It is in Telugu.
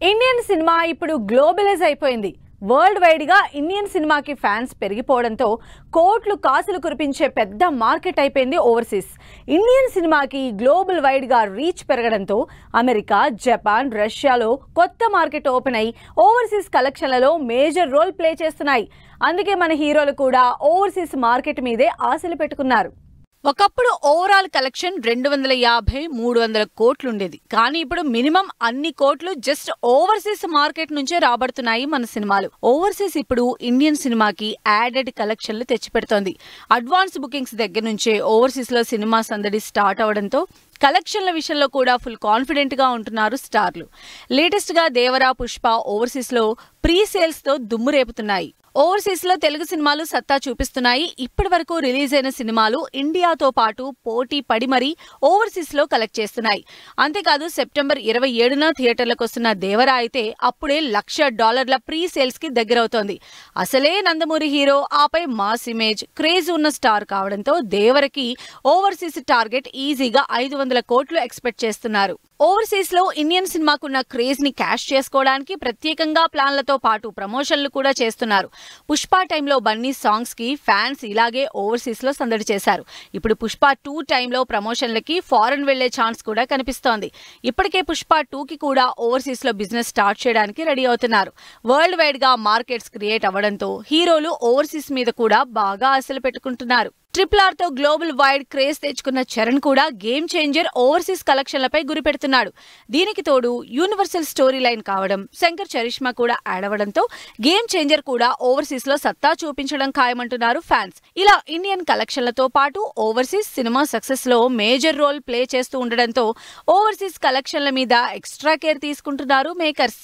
ఇండియన్ సినిమా ఇప్పుడు గ్లోబలైజ్ అయిపోయింది. వరల్డ్ వైడ్ గా ఇండియన్ సినిమాకి ఫ్యాన్స్ పెరిగిపోవడంతో కోట్లు కాసులు కురిపించే పెద్ద మార్కెట్ అయిపోయింది ఓవర్సీస్. ఇండియన్ సినిమాకి గ్లోబల్ వైడ్ గా రీచ్ పెరగడంతో అమెరికా, జపాన్, రష్యాలో కొత్త మార్కెట్ ఓపెన్ అయి ఓవర్సీస్ కలెక్షన్లలో మేజర్ రోల్ ప్లే చేస్తున్నాయి. అందుకే మన హీరోలు కూడా ఓవర్సీస్ మార్కెట్ మీదే ఆశలు పెట్టుకున్నారు. ఒకప్పుడు ఓవరాల్ కలెక్షన్ 250-300 కోట్లు ఉండేది. కానీ ఇప్పుడు మినిమం అన్ని కోట్లు జస్ట్ ఓవర్సీస్ మార్కెట్ నుంచే రాబడుతున్నాయి మన సినిమాలు. ఓవర్సీస్ ఇప్పుడు ఇండియన్ సినిమాకి యాడెడ్ కలెక్షన్లు తెచ్చిపెడుతోంది. అడ్వాన్స్ బుకింగ్స్ దగ్గర నుంచే ఓవర్సీస్ లో సినిమా సందడి స్టార్ట్ అవడంతో కలెక్షన్ల విషయంలో కూడా ఫుల్ కాన్ఫిడెంట్ గా ఉంటున్నారు స్టార్లు. లేటెస్ట్ గా దేవరా, పుష్ప ఓవర్సీస్ లో ప్రీ సేల్స్ తో దుమ్ము రేపుతున్నాయి. ఓవర్సీస్ లో తెలుగు సినిమాలు సత్తా చూపిస్తున్నాయి. ఇప్పటి వరకు రిలీజ్ అయిన సినిమాలు ఇండియాతో పాటు పోటీ పడి మరీ ఓవర్సీస్ లో కలెక్ట్ చేస్తున్నాయి. అంతేకాదు సెప్టెంబర్ 27న థియేటర్లకు వస్తున్న దేవరా అయితే అప్పుడే $1,00,000 ప్రీ సేల్స్ కి దగ్గరవుతోంది. అసలే నందమూరి హీరో, ఆపై మాస్ ఇమేజ్, క్రేజ్ ఉన్న స్టార్ కావడంతో దేవరకి ఓవర్సీస్ టార్గెట్ ఈజీగా 500 కోట్లు ఎక్స్పెక్ట్ చేస్తున్నారు. ఓవర్సీస్ లో ఇండియన్ సినిమాకున్న క్రేజ్ ని క్యాష్ చేసుకోవడానికి ప్రత్యేకంగా ప్లాన్లతో పాటు ప్రమోషన్లు కూడా చేస్తున్నారు. పుష్ప టైంలో బన్నీ సాంగ్స్ కి ఫ్యాన్స్ ఇలాగే ఓవర్సీస్ లో సందడి చేశారు. ఇప్పుడు పుష్ప 2 టైంలో ప్రమోషన్లకి ఫారెన్ వెళ్లే ఛాన్స్ కూడా కనిపిస్తోంది. ఇప్పటికే పుష్ప 2కి కూడా ఓవర్సీస్ లో బిజినెస్ స్టార్ట్ చేయడానికి రెడీ అవుతున్నారు. వరల్డ్ వైడ్ గా మార్కెట్స్ క్రియేట్ అవ్వడంతో హీరోలు ఓవర్సీస్ మీద కూడా బాగా ఆశలు పెట్టుకుంటున్నారు. RRR తో గ్లోబల్ వైడ్ క్రేజ్ తెచ్చుకున్న చరణ్ కూడా గేమ్ చేంజర్ ఓవర్సీస్ కలెక్షన్లపై గురిపెడుతున్నాడు. దీనికి తోడు యూనివర్సల్ స్టోరీ లైన్ కావడం, శంకర్ చరిష్మా కూడా యాడ్ అవ్వడంతో గేమ్ చేంజర్ కూడా ఓవర్సీస్ లో సత్తా చూపించడం ఖాయమంటున్నారు ఫ్యాన్స్. ఇలా ఇండియన్ కలెక్షన్లతో పాటు ఓవర్సీస్ సినిమా సక్సెస్ లో మేజర్ రోల్ ప్లే చేస్తూ ఉండడంతో ఓవర్సీస్ కలెక్షన్ల మీద ఎక్స్ట్రా కేర్ తీసుకుంటున్నారు మేకర్స్.